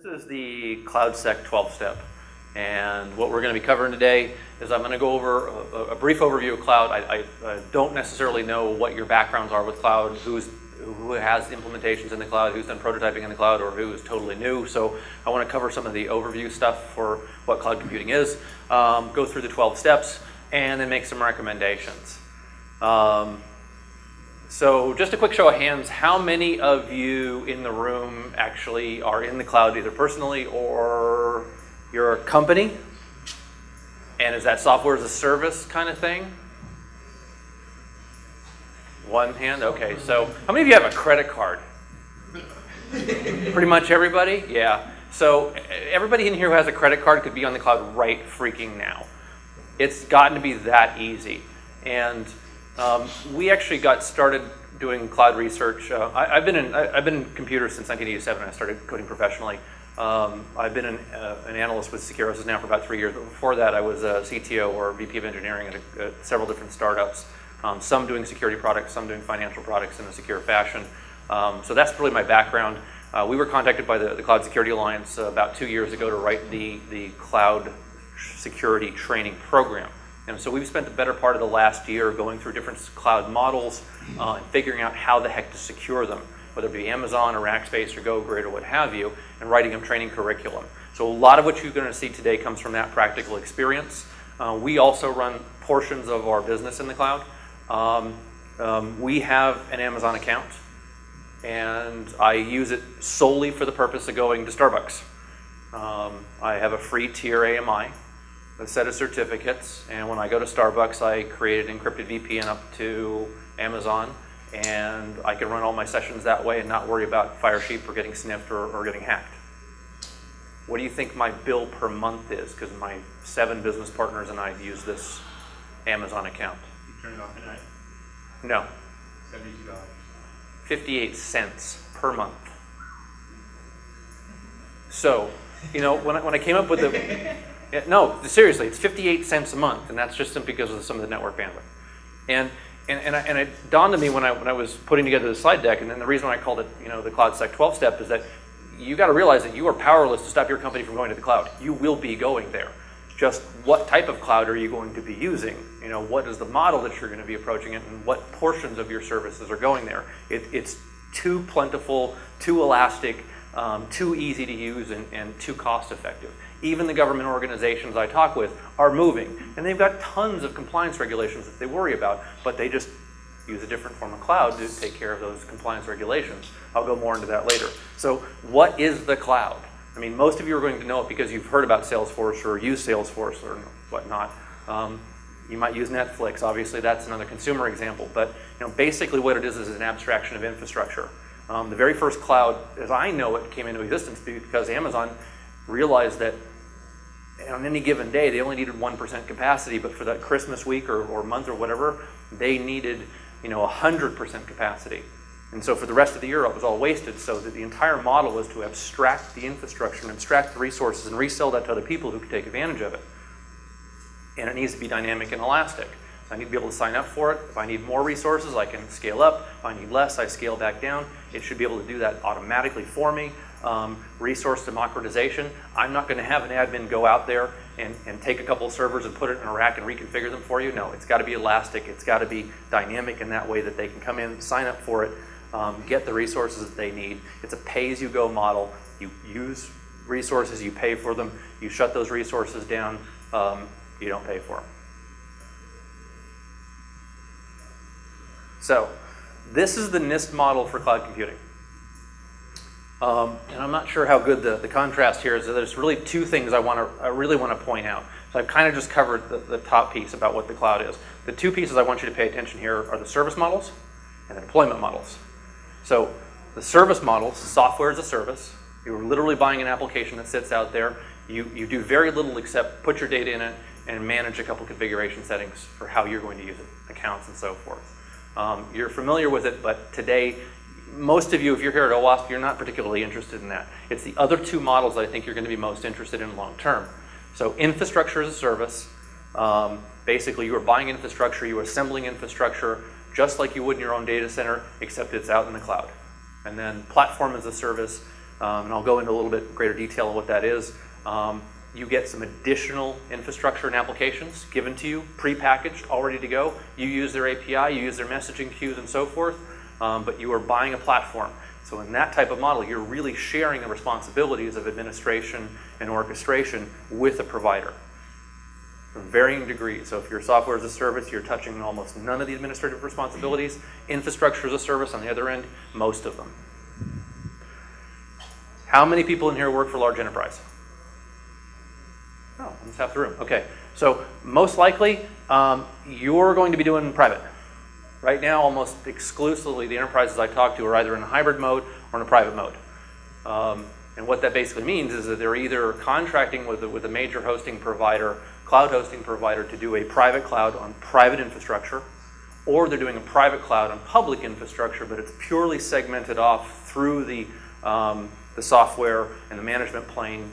This is the CloudSec 12-step, and what we're going to be covering today is I'm going to go over a brief overview of cloud. I don't necessarily know what your backgrounds are with cloud, who has implementations in the cloud, who's done prototyping in the cloud, or who is totally new. So I want to cover some of the overview stuff for what cloud computing is, go through the 12 steps, and then make some recommendations. So just a quick show of hands, how many of you in the room actually are in the cloud either personally or your company? And is that software as a service kind of thing? One hand, okay. So how many of you have a credit card? Pretty much everybody? Yeah. So everybody in here who has a credit card could be on the cloud right freaking now. It's gotten to be that easy. And we actually got started doing cloud research. I've been in computers since 1987. I started coding professionally. I've been an analyst with Securosis now for about 3 years. But before that, I was a CTO or VP of engineering at several different startups. Some doing security products, some doing financial products in a secure fashion. So that's really my background. We were contacted by the Cloud Security Alliance about 2 years ago to write the cloud security training program. And so we've spent the better part of the last year going through different cloud models and figuring out how the heck to secure them, whether it be Amazon or Rackspace or GoGrid or what have you, and writing them training curriculum. So a lot of what you're going to see today comes from that practical experience. We also run portions of our business in the cloud. We have an Amazon account, and I use it solely for the purpose of going to Starbucks. I have a free tier AMI, a set of certificates, and when I go to Starbucks, I create an encrypted VPN up to Amazon, and I can run all my sessions that way and not worry about Firesheep or getting sniffed or getting hacked. What do you think my bill per month is? Because my 7 business partners and I use this Amazon account. You turn it off at night? No. $72. 58 cents per month. So, you know, when I came up with the... No, seriously, it's 58 cents a month, and that's just simply because of some of the network bandwidth. And it dawned on me when I was putting together the slide deck, and then the reason why I called it, you know, the CloudSec 12-step is that you got to realize that you are powerless to stop your company from going to the cloud. You will be going there. Just what type of cloud are you going to be using? You know, what is the model that you're going to be approaching it, and what portions of your services are going there? It's too plentiful, too elastic, too easy to use, and too cost effective. Even the government organizations I talk with are moving, and they've got tons of compliance regulations that they worry about, but they just use a different form of cloud to take care of those compliance regulations. I'll go more into that later. So what is the cloud? I mean, most of you are going to know it because you've heard about Salesforce or used Salesforce or whatnot. You might use Netflix. Obviously, that's another consumer example. But you know, basically what it is an abstraction of infrastructure. The very first cloud, as I know it, came into existence because Amazon realized that on any given day, they only needed 1% capacity, but for that Christmas week or month or whatever, they needed 100% capacity. And so for the rest of the year, it was all wasted, so that the entire model was to abstract the infrastructure and abstract the resources and resell that to other people who could take advantage of it. And it needs to be dynamic and elastic. So I need to be able to sign up for it. If I need more resources, I can scale up. If I need less, I scale back down. It should be able to do that automatically for me. Resource democratization. I'm not going to have an admin go out there and take a couple of servers and put it in a rack and reconfigure them for you. No, it's got to be elastic. It's got to be dynamic in that way that they can come in, sign up for it, get the resources that they need. It's a pay-as-you-go model. You use resources, you pay for them. You shut those resources down, you don't pay for them. So this is the NIST model for cloud computing. And I'm not sure how good the contrast here is. There's really 2 things I really want to point out. So I've kind of just covered the top piece about what the cloud is. The 2 pieces I want you to pay attention here are the service models and the deployment models. So the service models, software as a service. You're literally buying an application that sits out there. You do very little except put your data in it and manage a couple configuration settings for how you're going to use it, accounts and so forth. You're familiar with it, but today, most of you, if you're here at OWASP, you're not particularly interested in that. It's the other 2 models that I think you're going to be most interested in long term. So infrastructure as a service, basically you are buying infrastructure, you are assembling infrastructure just like you would in your own data center, except it's out in the cloud. And then platform as a service, and I'll go into a little bit greater detail of what that is. You get some additional infrastructure and applications given to you, pre-packaged, all ready to go. You use their API, you use their messaging queues and so forth, but you are buying a platform. So in that type of model, you're really sharing the responsibilities of administration and orchestration with a provider from varying degrees. So if you're software as a service, you're touching almost none of the administrative responsibilities. Infrastructure as a service on the other end, most of them. How many people in here work for large enterprise? Oh, almost half the room. Okay, so most likely you're going to be doing private. Right now, almost exclusively the enterprises I talk to are either in a hybrid mode or in a private mode. And what that basically means is that they're either contracting with a major hosting provider, cloud hosting provider, to do a private cloud on private infrastructure, or they're doing a private cloud on public infrastructure, but it's purely segmented off through the software and the management plane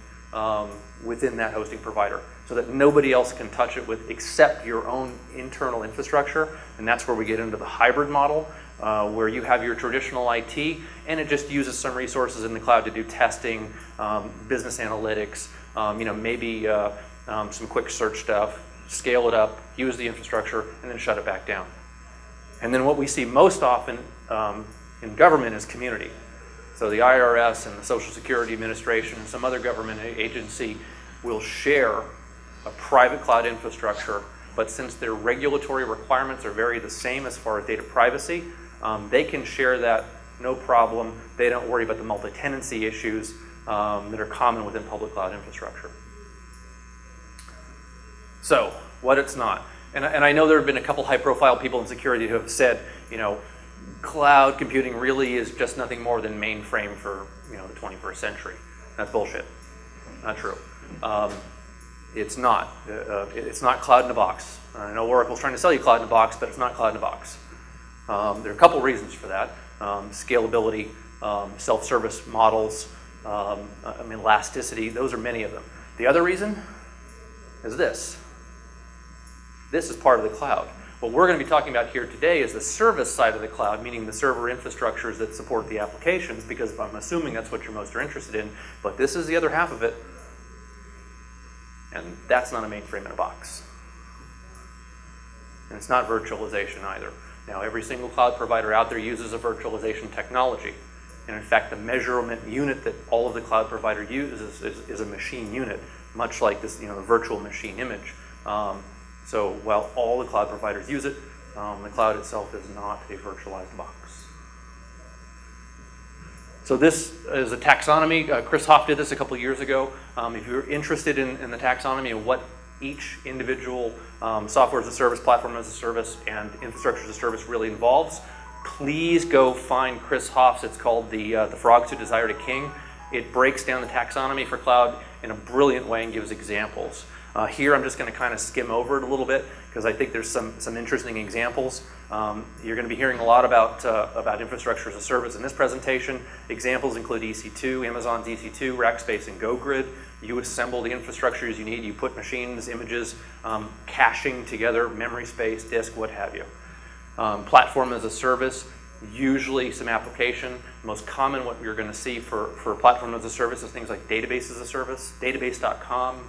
within that hosting provider, so that nobody else can touch it with except your own internal infrastructure. And that's where we get into the hybrid model, where you have your traditional IT, and it just uses some resources in the cloud to do testing, business analytics, maybe some quick search stuff, scale it up, use the infrastructure, and then shut it back down. And then what we see most often in government is community. So the IRS and the Social Security Administration and some other government agency will share a private cloud infrastructure, but since their regulatory requirements are very the same as far as data privacy, they can share that no problem. They don't worry about the multi-tenancy issues that are common within public cloud infrastructure. So, what it's not. And I know there have been a couple high-profile people in security who have said, cloud computing really is just nothing more than mainframe for the 21st century. That's bullshit. Not true. It's not. It's not cloud in a box. I know Oracle's trying to sell you cloud in a box, but it's not cloud in a box. There are a couple reasons for that. Scalability, self-service models, elasticity. Those are many of them. The other reason is this. This is part of the cloud. What we're going to be talking about here today is the service side of the cloud, meaning the server infrastructures that support the applications, because I'm assuming that's what you're most interested in. But this is the other half of it, and that's not a mainframe in a box. And it's not virtualization either. Now, every single cloud provider out there uses a virtualization technology. And in fact, the measurement unit that all of the cloud provider uses is a machine unit, much like this, the virtual machine image. So while all the cloud providers use it, the cloud itself is not a virtualized box. So this is a taxonomy. Chris Hoff did this a couple years ago. If you're interested in the taxonomy and what each individual software as a service, platform as a service, and infrastructure as a service really involves, please go find Chris Hoff's. It's called the Frogs Who Desired a King. It breaks down the taxonomy for cloud in a brilliant way and gives examples. Here I'm just going to kind of skim over it a little bit because I think there's some interesting examples. You're going to be hearing a lot about infrastructure as a service in this presentation. Examples include EC2, Amazon's EC2, Rackspace, and GoGrid. You assemble the infrastructures you need. You put machines, images, caching together, memory space, disk, what have you. Platform as a service, usually some application. Most common what you're going to see for platform as a service is things like database as a service, database.com.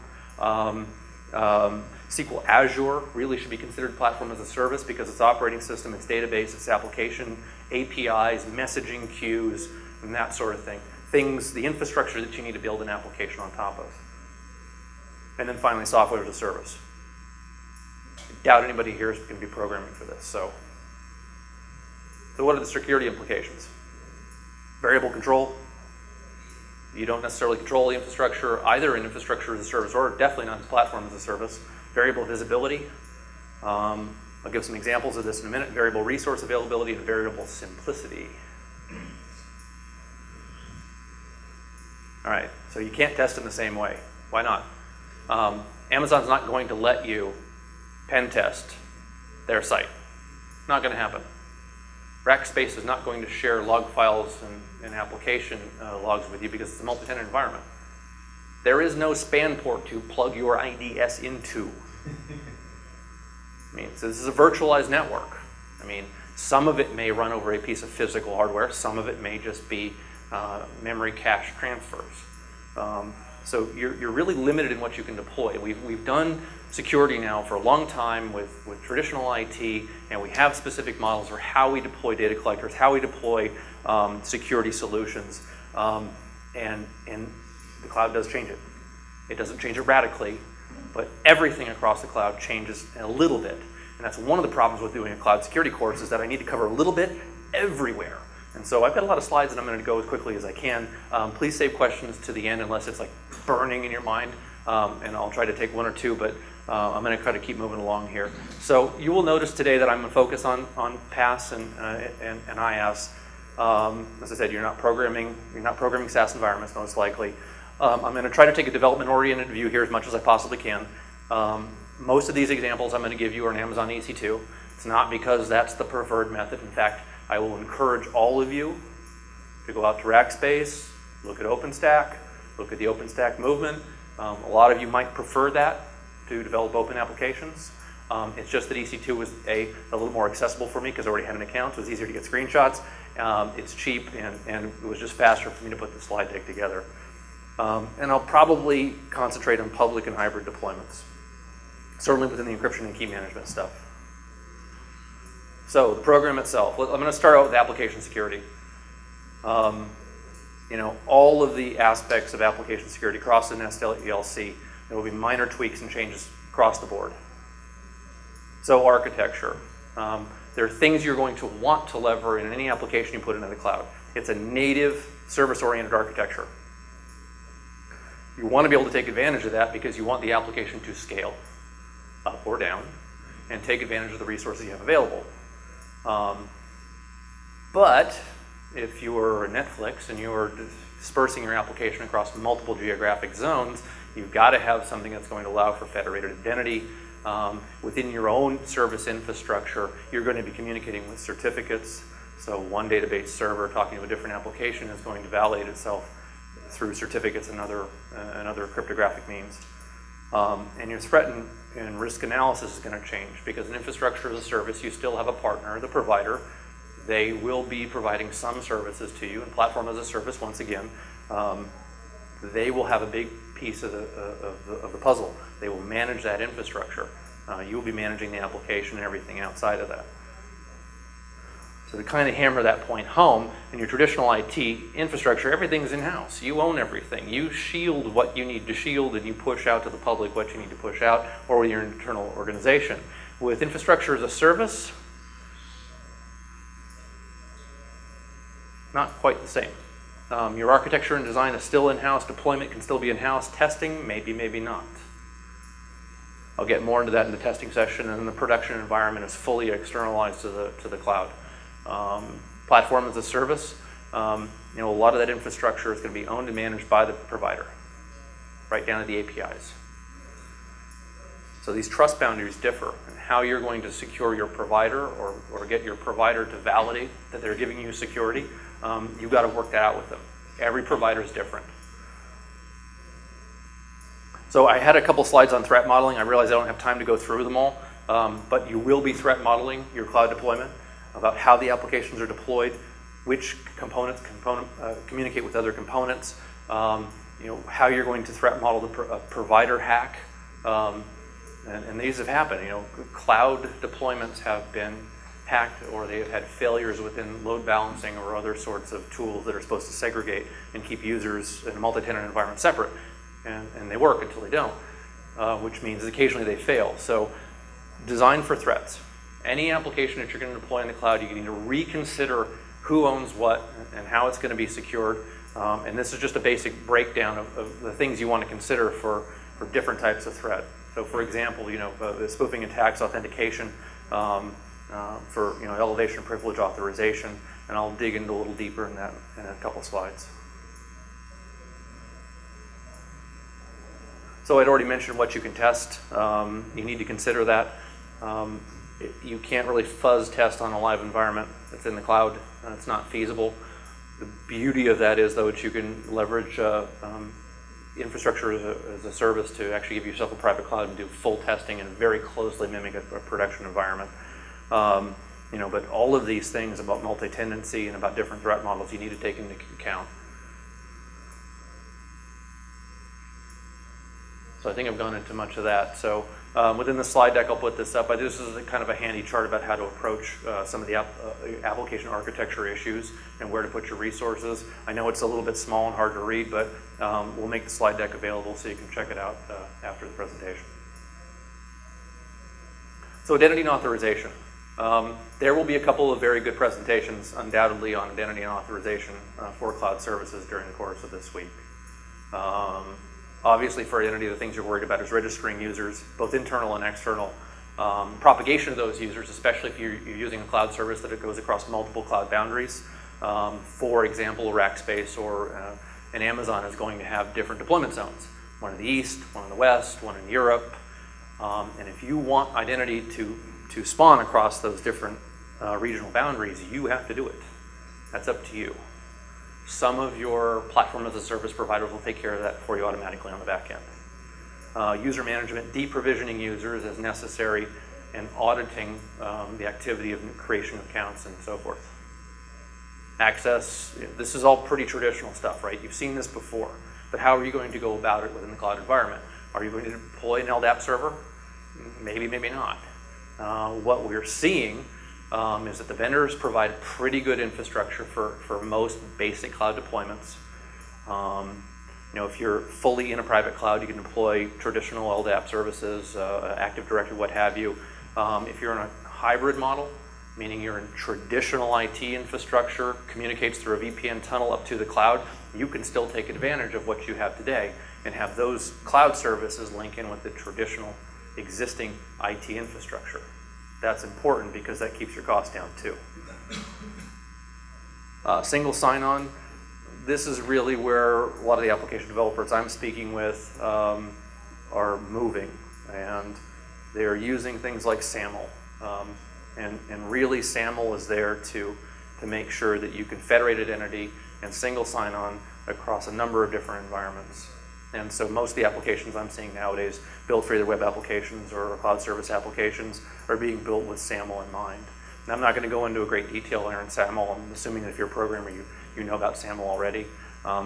SQL Azure really should be considered platform as a service because it's operating system, it's database, it's application, APIs, messaging queues, and that sort of thing. Things, the infrastructure that you need to build an application on top of. And then finally, software as a service. I doubt anybody here is going to be programming for this. So what are the security implications? Variable control. You don't necessarily control the infrastructure, either in infrastructure as a service or definitely not in platform as a service. Variable visibility. I'll give some examples of this in a minute. Variable resource availability and variable simplicity. All right, so you can't test in the same way. Why not? Amazon's not going to let you pen test their site. Not going to happen. Rackspace is not going to share log files and application logs with you because it's a multi-tenant environment. There is no span port to plug your IDS into. So this is a virtualized network. Some of it may run over a piece of physical hardware. Some of it may just be memory cache transfers. So you're really limited in what you can deploy. We've done security now for a long time with traditional IT, and we have specific models for how we deploy data collectors, how we deploy security solutions, and the cloud does change it. It doesn't change it radically, but everything across the cloud changes a little bit. And that's one of the problems with doing a cloud security course, is that I need to cover a little bit everywhere. And so I've got a lot of slides that I'm going to go as quickly as I can. Please save questions to the end unless it's like burning in your mind, and I'll try to take one or two, but I'm going to try to keep moving along here. So you will notice today that I'm going to focus on PaaS and IaaS. As I said, you're not programming SaaS environments most likely. I'm going to try to take a development-oriented view here as much as I possibly can. Most of these examples I'm going to give you are in Amazon EC2. It's not because that's the preferred method. In fact, I will encourage all of you to go out to Rackspace, look at OpenStack, look at the OpenStack movement. A lot of you might prefer that to develop open applications. It's just that EC2 was a little more accessible for me because I already had an account, so it was easier to get screenshots. It's cheap, and it was just faster for me to put the slide deck together. And I'll probably concentrate on public and hybrid deployments, certainly within the encryption and key management stuff. So the program itself, I'm going to start out with application security. All of the aspects of application security across the Nest LLC, there will be minor tweaks and changes across the board. So architecture. There are things you're going to want to lever in any application you put into the cloud. It's a native service-oriented architecture. You want to be able to take advantage of that because you want the application to scale up or down and take advantage of the resources you have available. But if you are Netflix and you are dispersing your application across multiple geographic zones, you've got to have something that's going to allow for federated identity. Within your own service infrastructure, you're going to be communicating with certificates. So one database server talking to a different application is going to validate itself through certificates and other cryptographic means. And your threat and risk analysis is going to change because in infrastructure as a service, you still have a partner, the provider. They will be providing some services to you, and platform as a service, once again, they will have a big piece of the puzzle. They will manage that infrastructure. You will be managing the application and everything outside of that. So to kind of hammer that point home, in your traditional IT infrastructure, everything's in-house. You own everything. You shield what you need to shield, and you push out to the public what you need to push out, or with your internal organization. With infrastructure as a service, not quite the same. Your architecture and design is still in-house. Deployment can still be in-house. Testing, maybe, maybe not. I'll get more into that in the testing session, and the production environment is fully externalized to the cloud. Platform as a service, a lot of that infrastructure is going to be owned and managed by the provider, right down to the APIs. So these trust boundaries differ, and how you're going to secure your provider or get your provider to validate that they're giving you security, you've got to work that out with them. Every provider is different. So I had a couple slides on threat modeling. I realize I don't have time to go through them all, but you will be threat modeling your cloud deployment about how the applications are deployed, which components communicate with other components, how you're going to threat model the provider hack, and these have happened. Cloud deployments have been hacked, or they have had failures within load balancing or other sorts of tools that are supposed to segregate and keep users in a multi-tenant environment separate, and they work until they don't, which means occasionally they fail. So design for threats. Any application that you're going to deploy in the cloud, you need to reconsider who owns what and how it's going to be secured. And this is just a basic breakdown of the things you want to consider for different types of threat. So for example, the spoofing attacks, authentication, for elevation privilege authorization, and I'll dig into a little deeper in that in a couple slides. So I'd already mentioned what you can test. You need to consider that. You can't really fuzz test on a live environment that's in the cloud. It's not feasible. The beauty of that is, though, that you can leverage infrastructure as a service to actually give yourself a private cloud and do full testing and very closely mimic a production environment. But all of these things about multi-tenancy and about different threat models you need to take into account. So I think I've gone into much of that. So within the slide deck, I'll put this up. This is kind of a handy chart about how to approach some of the application architecture issues and where to put your resources. I know it's a little bit small and hard to read, but we'll make the slide deck available so you can check it out after the presentation. So identity and authorization. There will be a couple of very good presentations, undoubtedly, on identity and authorization for cloud services during the course of this week. Obviously, for identity, the things you're worried about is registering users, both internal and external. Propagation of those users, especially if you're using a cloud service that it goes across multiple cloud boundaries. For example, Rackspace or an Amazon is going to have different deployment zones. One in the east, one in the west, one in Europe. And if you want identity to spawn across those different regional boundaries, you have to do it. That's up to you. Some of your platform as a service providers will take care of that for you automatically on the back end. User management, deprovisioning users as necessary, and auditing the activity of creation of accounts and so forth. Access, this is all pretty traditional stuff, right? You've seen this before, but how are you going to go about it within the cloud environment? Are you going to deploy an LDAP server? Maybe, maybe not. What we're seeing is that the vendors provide pretty good infrastructure for most basic cloud deployments. If you're fully in a private cloud, you can deploy traditional LDAP services, Active Directory, what have you. If you're in a hybrid model, meaning you're in traditional IT infrastructure, communicates through a VPN tunnel up to the cloud, you can still take advantage of what you have today and have those cloud services link in with the traditional existing IT infrastructure. That's important because that keeps your costs down too. Single sign-on. This is really where a lot of the application developers I'm speaking with are moving, and they're using things like SAML. And really SAML is there to make sure that you can federate identity and single sign-on across a number of different environments. And so most of the applications I'm seeing nowadays built for either web applications or cloud service applications are being built with SAML in mind. And I'm not going to go into a great detail here on SAML. I'm assuming that if you're a programmer, you know about SAML already.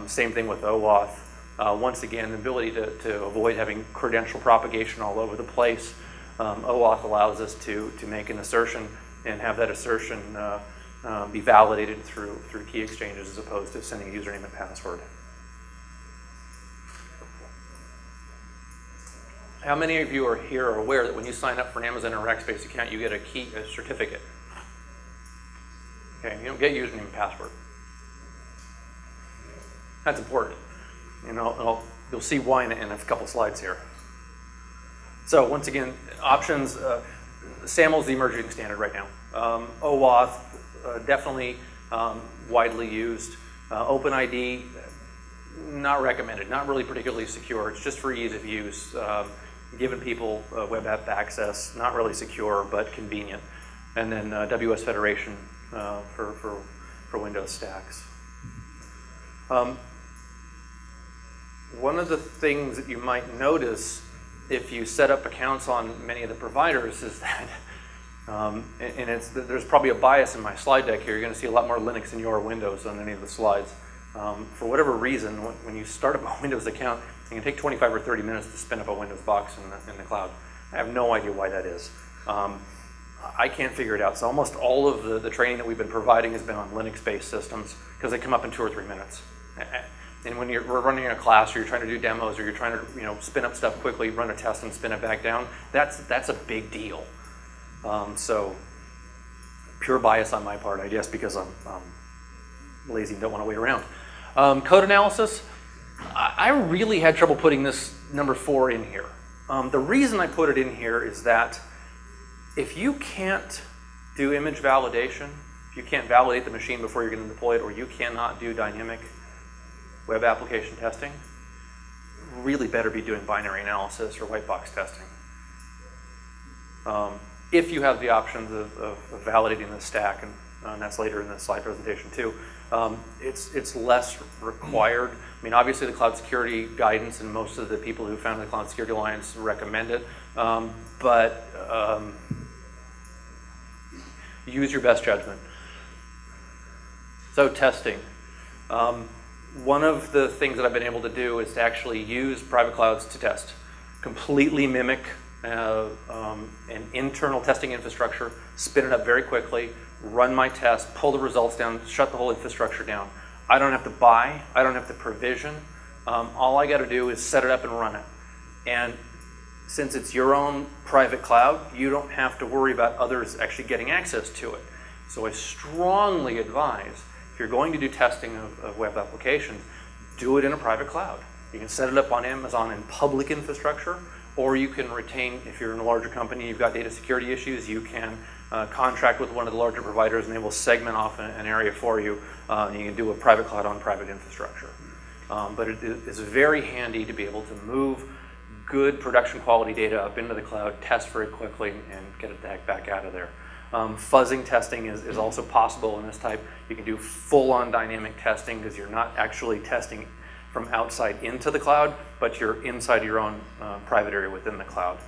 Same thing with OAuth. Once again, the ability to avoid having credential propagation all over the place. OAuth allows us to make an assertion and have that assertion be validated through key exchanges as opposed to sending a username and password. How many of you are here are aware that when you sign up for an Amazon or Rackspace account, you get a certificate? Okay, you don't get username and password. That's important. You'll see why in a couple slides here. So once again, options. SAML is the emerging standard right now. OAuth, definitely widely used. OpenID, not recommended. Not really particularly secure. It's just for ease of use. Giving people web app access, not really secure, but convenient. And then WS Federation for Windows stacks. One of the things that you might notice if you set up accounts on many of the providers is that, there's probably a bias in my slide deck here, you're going to see a lot more Linux in your Windows on any of the slides. For whatever reason, when you start up a Windows account, it can take 25 or 30 minutes to spin up a Windows box in the cloud. I have no idea why that is. I can't figure it out. So almost all of the training that we've been providing has been on Linux-based systems because they come up in 2 or 3 minutes. And when we're running a class or you're trying to do demos or you're trying to spin up stuff quickly, run a test and spin it back down, that's a big deal. So pure bias on my part, I guess, because I'm lazy and don't want to wait around. Code analysis. I really had trouble putting this number 4 in here. The reason I put it in here is that if you can't do image validation, if you can't validate the machine before you're going to deploy it, or you cannot do dynamic web application testing, really better be doing binary analysis or white box testing. If you have the options of validating the stack, and that's later in the slide presentation too, it's less required. I mean, obviously the cloud security guidance and most of the people who founded the Cloud Security Alliance recommend it, but use your best judgment. So testing. One of the things that I've been able to do is to actually use private clouds to test. completely mimic an internal testing infrastructure, spin it up very quickly, run my test, pull the results down, shut the whole infrastructure down. I don't have to buy, I don't have to provision. All I got to do is set it up and run it. And since it's your own private cloud, you don't have to worry about others actually getting access to it. So I strongly advise, if you're going to do testing of web applications, do it in a private cloud. You can set it up on Amazon in public infrastructure, or you can retain, if you're in a larger company, you've got data security issues, you can contract with one of the larger providers and they will segment off an area for you, and you can do a private cloud on private infrastructure. But it is very handy to be able to move good production quality data up into the cloud, test very quickly, and get it the heck back out of there. Fuzzing testing is also possible in this type. You can do full-on dynamic testing because you're not actually testing from outside into the cloud, but you're inside your own private area within the cloud.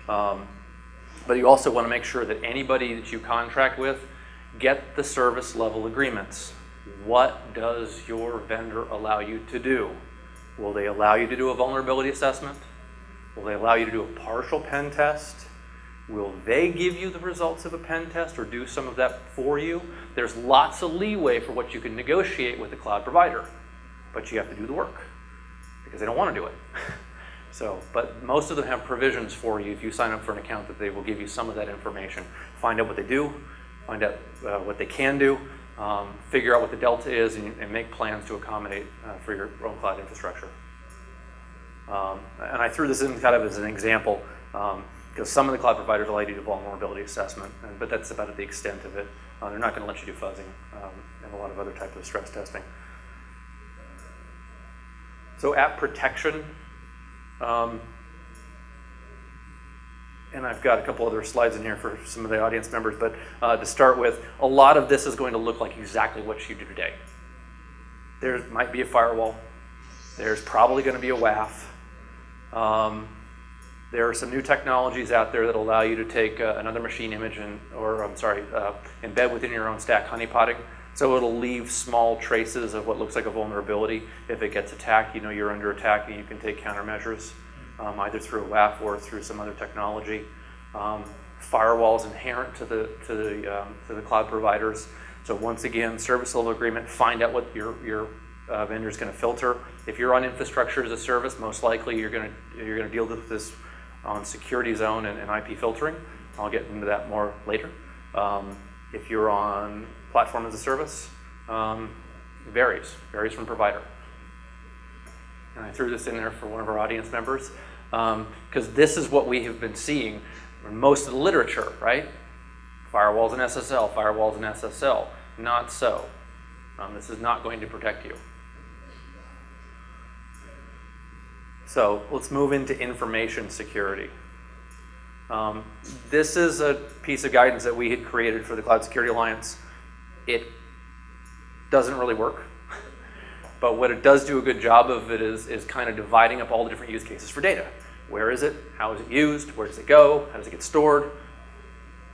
But you also want to make sure that anybody that you contract with get the service level agreements. What does your vendor allow you to do? Will they allow you to do a vulnerability assessment? Will they allow you to do a partial pen test? Will they give you the results of a pen test or do some of that for you? There's lots of leeway for what you can negotiate with the cloud provider, but you have to do the work because they don't want to do it. So, but most of them have provisions for you if you sign up for an account that they will give you some of that information. Find out what they do, find out what they can do, figure out what the delta is, and make plans to accommodate for your own cloud infrastructure. And I threw this in kind of as an example because some of the cloud providers allow you to do vulnerability assessment, but that's about the extent of it. They're not going to let you do fuzzing and a lot of other types of stress testing. So app protection, and I've got a couple other slides in here for some of the audience members, but to start with, a lot of this is going to look like exactly what you do today. There might be a firewall. There's probably going to be a WAF. There are some new technologies out there that allow you to take another machine image embed within your own stack honeypotting. So it'll leave small traces of what looks like a vulnerability. If it gets attacked, you know you're under attack and you can take countermeasures, either through a WAF or through some other technology. Firewalls inherent to the cloud providers. So once again, service level agreement, find out what your vendor is going to filter. If you're on infrastructure as a service, most likely you're going to deal with this on security zone and IP filtering. I'll get into that more later. If you're on platform as a service, varies from provider. And I threw this in there for one of our audience members because this is what we have been seeing in most of the literature, right? Firewalls and SSL, firewalls and SSL. Not so. This is not going to protect you. So let's move into information security. This is a piece of guidance that we had created for the Cloud Security Alliance. It doesn't really work, but what it does do a good job of it is kind of dividing up all the different use cases for data. Where is it? How is it used? Where does it go? How does it get stored?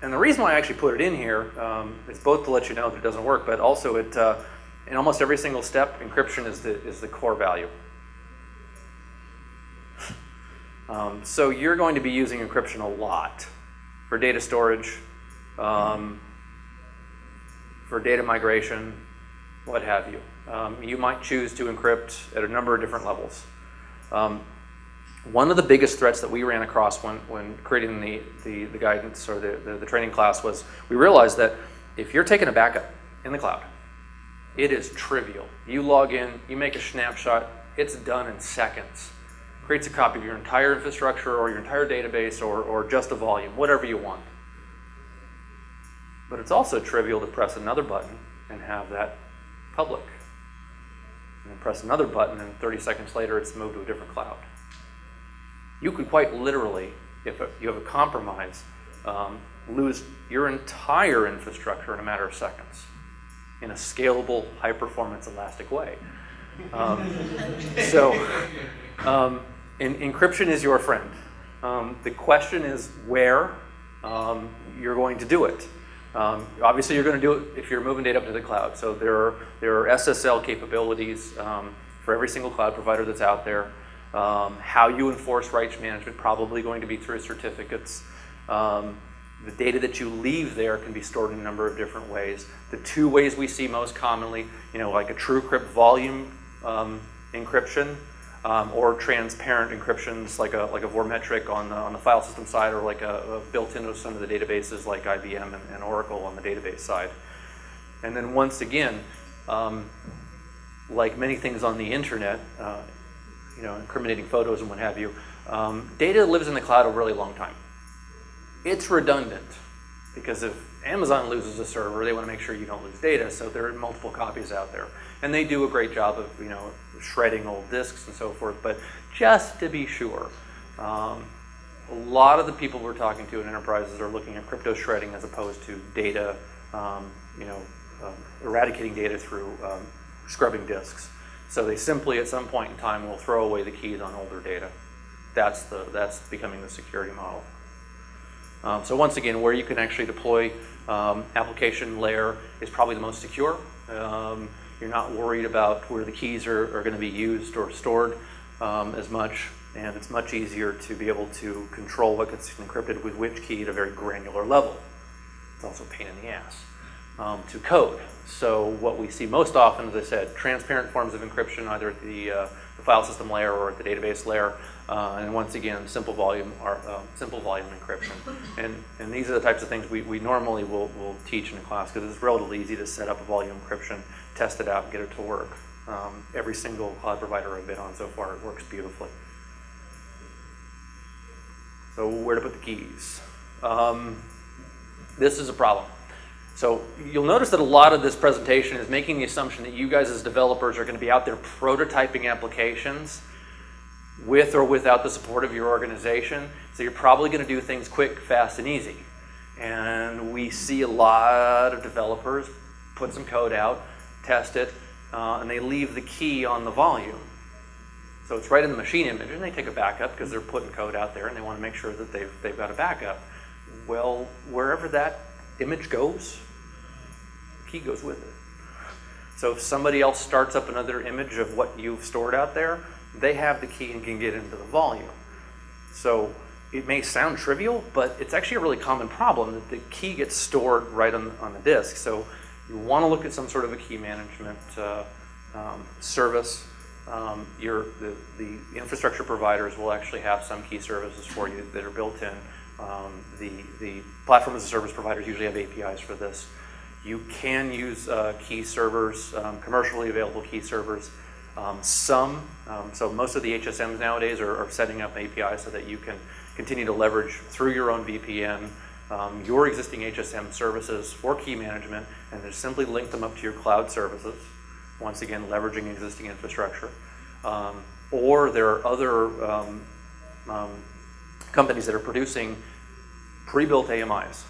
And the reason why I actually put it in here is both to let you know that it doesn't work, but also it in almost every single step, encryption is the core value. So you're going to be using encryption a lot for data storage, for data migration, what have you. You might choose to encrypt at a number of different levels. One of the biggest threats that we ran across when creating the guidance or the training class was we realized that if you're taking a backup in the cloud, it is trivial. You log in, you make a snapshot, it's done in seconds. Creates a copy of your entire infrastructure or your entire database or just a volume, whatever you want. But it's also trivial to press another button and have that public. And then press another button and 30 seconds later it's moved to a different cloud. You could quite literally, if you have a compromise, lose your entire infrastructure in a matter of seconds in a scalable, high-performance, elastic way. Encryption is your friend. The question is where you're going to do it. Obviously, you're going to do it if you're moving data up to the cloud. So there are SSL capabilities for every single cloud provider that's out there. How you enforce rights management, probably going to be through certificates. The data that you leave there can be stored in a number of different ways. The two ways we see most commonly, like a TrueCrypt volume encryption, or transparent encryptions like a Vormetric on the file system side, or like a built into some of the databases like IBM and Oracle on the database side. And then once again, like many things on the internet, incriminating photos and what have you, data lives in the cloud a really long time. It's redundant because if Amazon loses a server, they want to make sure you don't lose data, so there are multiple copies out there. And they do a great job of shredding old disks and so forth, but just to be sure, a lot of the people we're talking to in enterprises are looking at crypto shredding as opposed to data, eradicating data through scrubbing disks. So they simply, at some point in time, will throw away the keys on older data. That's becoming the security model. So once again, where you can actually deploy application layer is probably the most secure. You're not worried about where the keys are going to be used or stored as much, and it's much easier to be able to control what gets encrypted with which key at a very granular level. It's also a pain in the ass to code. So what we see most often, as I said, transparent forms of encryption, either at the file system layer or at the database layer, and once again, simple volume encryption. And these are the types of things we normally will teach in a class because it's relatively easy to set up a volume encryption, test it out, and get it to work. Every single cloud provider I've been on so far, it works beautifully. So where to put the keys? This is a problem. So you'll notice that a lot of this presentation is making the assumption that you guys as developers are going to be out there prototyping applications with or without the support of your organization. So you're probably going to do things quick, fast, and easy. And we see a lot of developers put some code out, test it, and they leave the key on the volume. So it's right in the machine image, and they take a backup because they're putting code out there and they want to make sure that they've got a backup. Well, wherever that image goes, the key goes with it. So if somebody else starts up another image of what you've stored out there, they have the key and can get into the volume. So it may sound trivial, but it's actually a really common problem that the key gets stored right on the disk. So you want to look at some sort of a key management service. The infrastructure providers will actually have some key services for you that are built in. The platform as a service providers usually have APIs for this. You can use key servers, commercially available key servers. So most of the HSMs nowadays are setting up APIs so that you can continue to leverage through your own VPN your existing HSM services for key management, and just simply link them up to your cloud services. Once again, leveraging existing infrastructure. Or there are other companies that are producing pre-built AMIs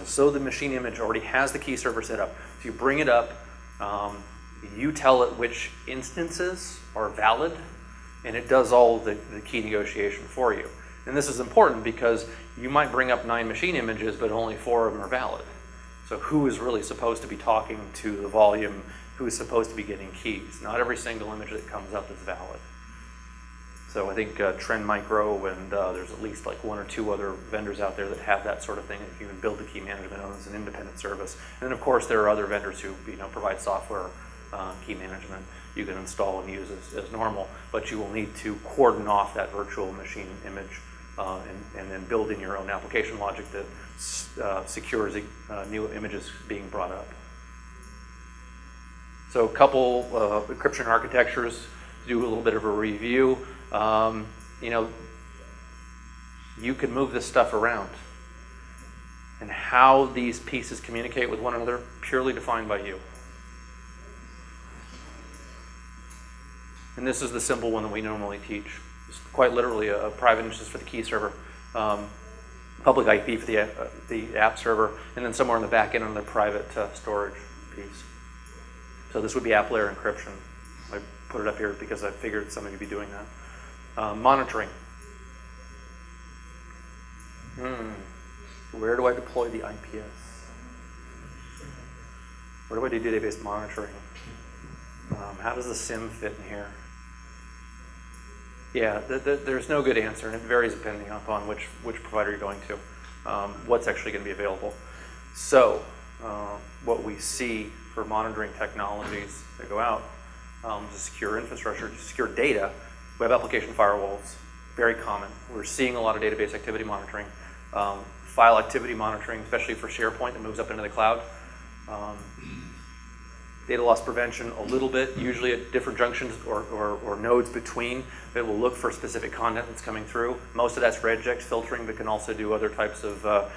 so the machine image already has the key server set up. So you bring it up, you tell it which instances are valid, and it does all the key negotiation for you. And this is important because you might bring up 9 machine images, but only 4 of them are valid. So who is really supposed to be talking to the volume? Who is supposed to be getting keys? Not every single image that comes up is valid. So I think Trend Micro and there's at least like 1 or 2 other vendors out there that have that sort of thing that you can build the key management on as an independent service. And then of course there are other vendors who provide software key management you can install and use as normal, but you will need to cordon off that virtual machine image and then build in your own application logic that secures new images being brought up. So a couple encryption architectures to do a little bit of a review. You can move this stuff around. And how these pieces communicate with one another, purely defined by you. And this is the simple one that we normally teach. It's quite literally a private instance for the key server, public IP for the app server, and then somewhere on the back end on the private storage piece. So this would be app layer encryption. I put it up here because I figured some of you would be doing that. Monitoring. Where do I deploy the IPS? Where do I do database monitoring? How does the SIM fit in here? Yeah, there's no good answer, and it varies depending upon which provider you're going to, what's actually going to be available. So, what we see for monitoring technologies that go out, to secure infrastructure, to secure data, web application firewalls, very common. We're seeing a lot of database activity monitoring, file activity monitoring, especially for SharePoint that moves up into the cloud. Data loss prevention a little bit, usually at different junctions or nodes between. It will look for specific content that's coming through. Most of that's regex filtering, but can also do other types of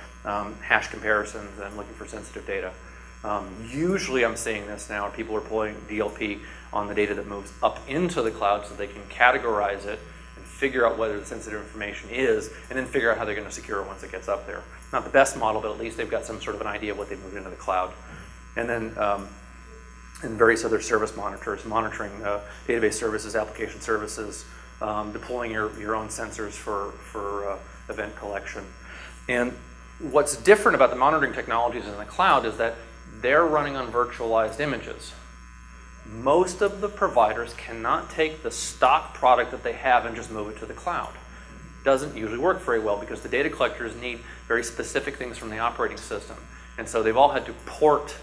hash comparisons and looking for sensitive data. Usually I'm seeing this now, people are pulling DLP on the data that moves up into the cloud so they can categorize it and figure out whether the sensitive information is, and then figure out how they're going to secure it once it gets up there. Not the best model, but at least they've got some sort of an idea of what they've moved into the cloud. And then and various other service monitors, monitoring database services, application services, deploying your own sensors for event collection. And what's different about the monitoring technologies in the cloud is that they're running on virtualized images. Most of the providers cannot take the stock product that they have and just move it to the cloud. Doesn't usually work very well because the data collectors need very specific things from the operating system. And so they've all had to port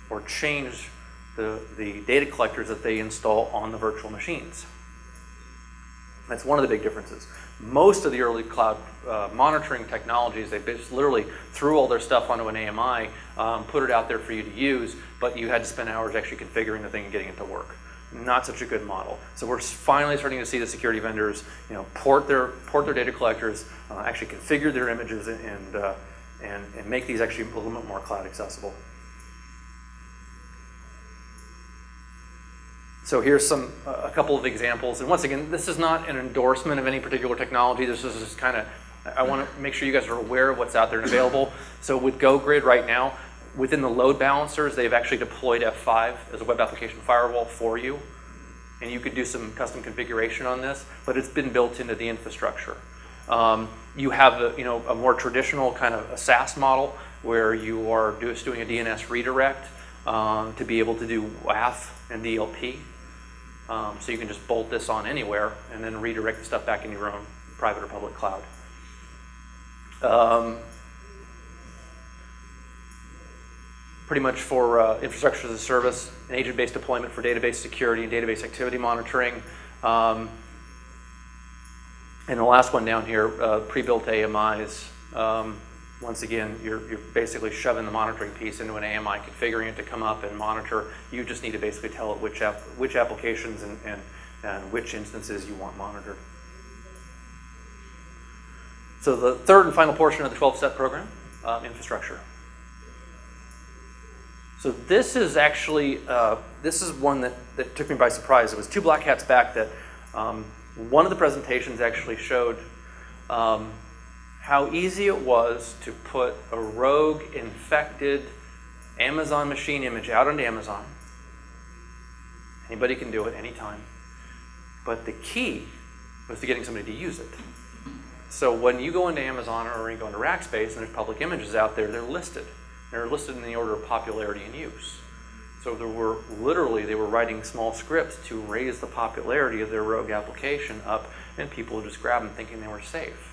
or change the data collectors that they install on the virtual machines. That's one of the big differences. Most of the early cloud monitoring technologies, they just literally threw all their stuff onto an AMI, put it out there for you to use, but you had to spend hours actually configuring the thing and getting it to work. Not such a good model. So we're finally starting to see the security vendors, port their data collectors, actually configure their images, and make these actually a little bit more cloud accessible. So here's a couple of examples, and once again, this is not an endorsement of any particular technology. This is just kind of, I want to make sure you guys are aware of what's out there and available. So with GoGrid right now, within the load balancers, they've actually deployed F5 as a web application firewall for you, and you could do some custom configuration on this, but it's been built into the infrastructure. You have a more traditional kind of a SaaS model where you are just doing a DNS redirect to be able to do WAF and DLP. So you can just bolt this on anywhere and then redirect the stuff back in your own private or public cloud. Pretty much for infrastructure as a service, an agent-based deployment for database security and database activity monitoring. And the last one down here, pre-built AMIs. Once again, you're basically shoving the monitoring piece into an AMI, configuring it to come up and monitor. You just need to basically tell it which applications and which instances you want monitored. So the third and final portion of the 12-step program, infrastructure. So this is actually, this is one that took me by surprise. It was 2 black hats back that one of the presentations actually showed how easy it was to put a rogue infected Amazon machine image out onto Amazon. Anybody can do it anytime. But the key was to getting somebody to use it. So when you go into Amazon or you go into Rackspace and there's public images out there, they're listed. They're listed in the order of popularity and use. So they were writing small scripts to raise the popularity of their rogue application up, and people would just grab them thinking they were safe.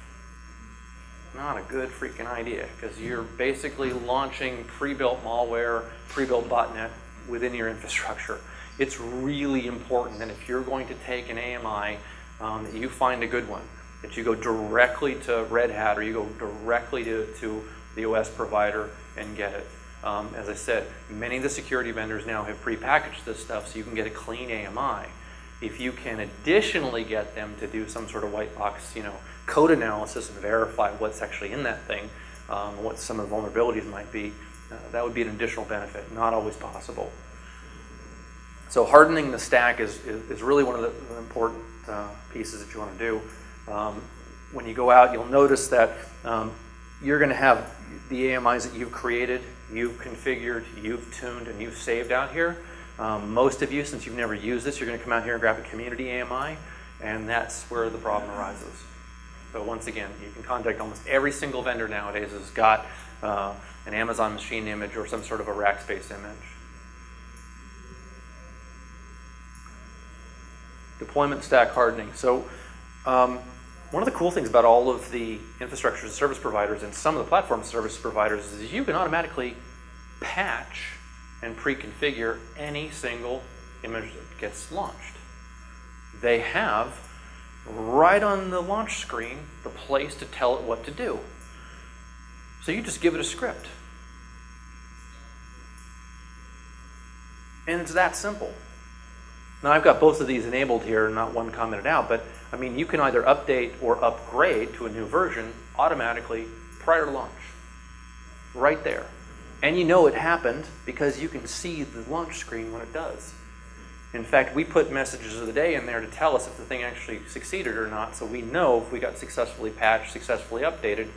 Not a good freaking idea, because you're basically launching pre-built malware, pre-built botnet within your infrastructure. It's really important that if you're going to take an AMI, that you find a good one, that you go directly to Red Hat or you go directly to the OS provider and get it. As I said, many of the security vendors now have prepackaged this stuff so you can get a clean AMI. If you can additionally get them to do some sort of white box, code analysis and verify what's actually in that thing, what some of the vulnerabilities might be, that would be an additional benefit. Not always possible. So hardening the stack is really one of the important pieces that you want to do. When you go out, you'll notice that you're going to have the AMIs that you've created, you've configured, you've tuned, and you've saved out here. Most of you, since you've never used this, you're going to come out here and grab a community AMI, and that's where the problem arises. So once again, you can contact almost every single vendor nowadays that's got an Amazon machine image or some sort of a Rackspace image. Deployment stack hardening. So One of the cool things about all of the infrastructure as a service providers and some of the platform service providers is you can automatically patch and pre-configure any single image that gets launched. They have, right on the launch screen, the place to tell it what to do. So you just give it a script. And it's that simple. Now I've got both of these enabled here, not one commented out, but I mean, you can either update or upgrade to a new version automatically prior to launch. Right there. And you know it happened because you can see the launch screen when it does. In fact, we put messages of the day in there to tell us if the thing actually succeeded or not, so we know if we got successfully patched, successfully updated,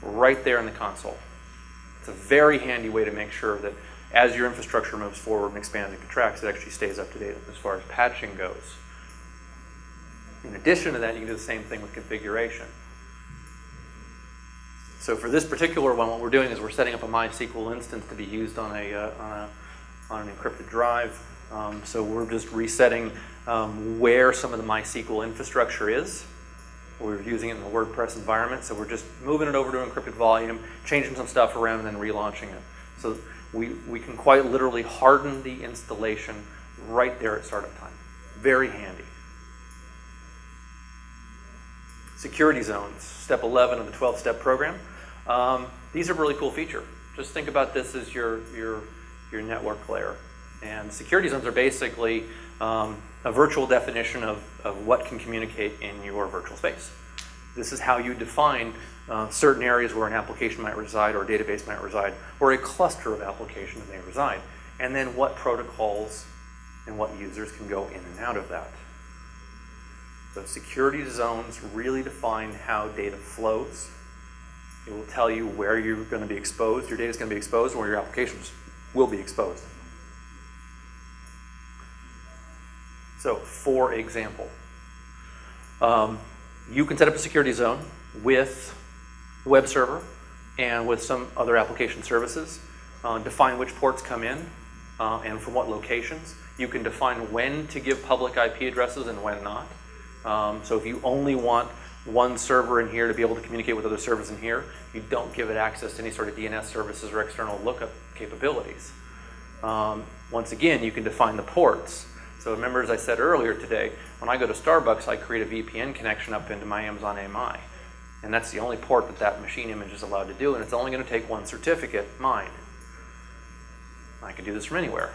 right there in the console. It's a very handy way to make sure that as your infrastructure moves forward and expands and contracts, it actually stays up to date as far as patching goes. In addition to that, you can do the same thing with configuration. So for this particular one, what we're doing is we're setting up a MySQL instance to be used on an encrypted drive. So we're just resetting where some of the MySQL infrastructure is. We're using it in the WordPress environment, so we're just moving it over to encrypted volume, changing some stuff around, and then relaunching it. So we can quite literally harden the installation right there at startup time. Very handy. Security zones, step 11 of the 12-step program. These are a really cool feature. Just think about this as your network layer. And security zones are basically a virtual definition of what can communicate in your virtual space. This is how you define certain areas where an application might reside or a database might reside or a cluster of applications may reside. And then what protocols and what users can go in and out of that. So security zones really define how data flows. It will tell you where you're going to be exposed, your data is going to be exposed, and where your applications will be exposed. So, for example, you can set up a security zone with a web server and with some other application services, define which ports come in and from what locations. You can define when to give public IP addresses and when not. So if you only want one server in here to be able to communicate with other servers in here, you don't give it access to any sort of DNS services or external lookup capabilities. Once again, you can define the ports. So remember, as I said earlier today, when I go to Starbucks, I create a VPN connection up into my Amazon AMI. And that's the only port that that machine image is allowed to do, and it's only going to take one certificate, mine. I can do this from anywhere,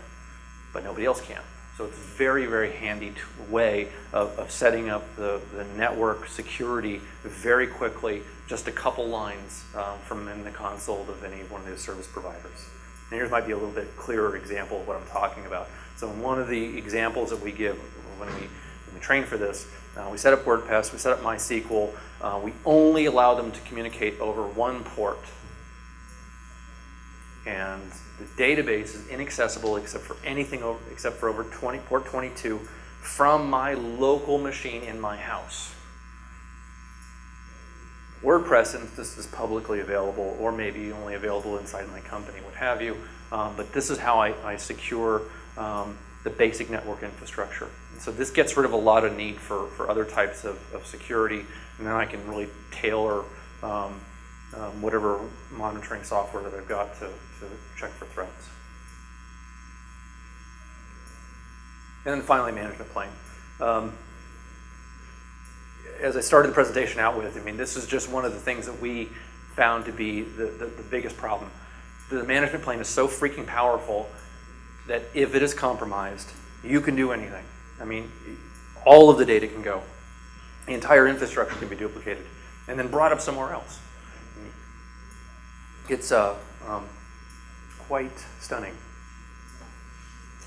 but nobody else can. So it's a very, very handy way of setting up the network security very quickly, just a couple lines from in the console of any one of those service providers. And here's might be a little bit clearer example of what I'm talking about. So in one of the examples that we give when we train for this, we set up WordPress, we set up MySQL, we only allow them to communicate over one port. And the database is inaccessible except for anything except for over port 22 from my local machine in my house. WordPress instance is publicly available, or maybe only available inside my company, what have you. But this is how I secure the basic network infrastructure. And so this gets rid of a lot of need for other types of security, and then I can really tailor whatever monitoring software that I've got to check for threats. And then finally, management plane. As I started the presentation out with, I mean, this is just one of the things that we found to be the biggest problem. The management plane is so freaking powerful that if it is compromised, you can do anything. I mean, all of the data can go. The entire infrastructure can be duplicated and then brought up somewhere else. It's quite stunning.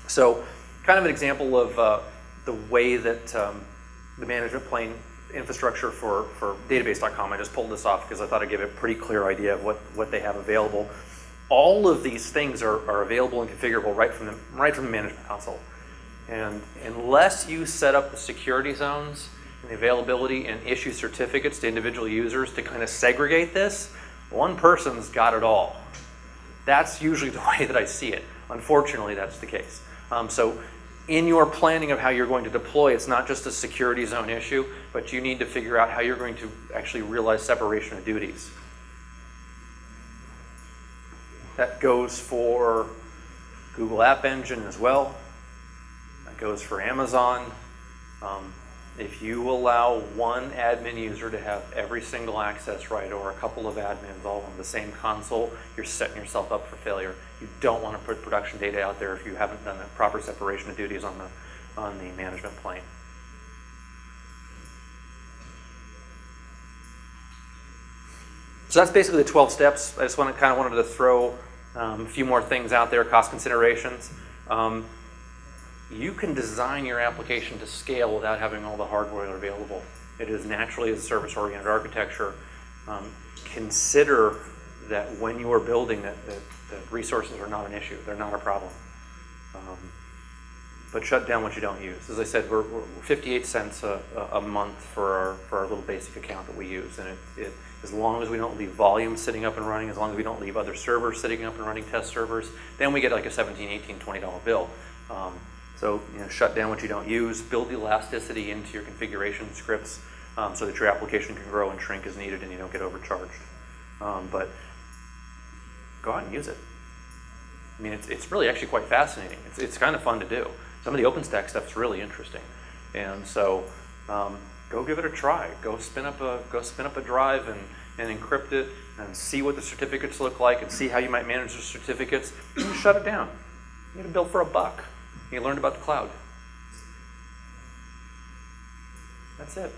So, kind of an example of the way that the management plane infrastructure for database.com, I just pulled this off because I thought I'd give a pretty clear idea of what they have available. All of these things are available and configurable right from the management console. And unless you set up the security zones and the availability and issue certificates to individual users to kind of segregate this, one person's got it all. That's usually the way that I see it. Unfortunately, that's the case. So in your planning of how you're going to deploy, it's not just a security zone issue, but you need to figure out how you're going to actually realize separation of duties. That goes for Google App Engine as well. That goes for Amazon. If you allow one admin user to have every single access right, or a couple of admins all on the same console, you're setting yourself up for failure. You don't want to put production data out there if you haven't done the proper separation of duties on the management plane. So that's basically the 12 steps. I just wanted to throw a few more things out there, cost considerations. You can design your application to scale without having all the hardware available. It is naturally a service-oriented architecture. Consider that when you are building that resources are not an issue. They're not a problem. But shut down what you don't use. As I said, we're 58 cents a month for our little basic account that we use. And as long as we don't leave volume sitting up and running, as long as we don't leave other servers sitting up and running test servers, then we get like a $17, $18, $20 bill. So shut down what you don't use, build elasticity into your configuration scripts so that your application can grow and shrink as needed and you don't get overcharged. But go out and use it. I mean, it's really actually quite fascinating. It's kind of fun to do. Some of the OpenStack stuff's really interesting. And so go give it a try. Go spin up a drive and encrypt it and see what the certificates look like and see how you might manage the certificates. And shut it down. You get a bill for $1. You learned about the cloud. That's it.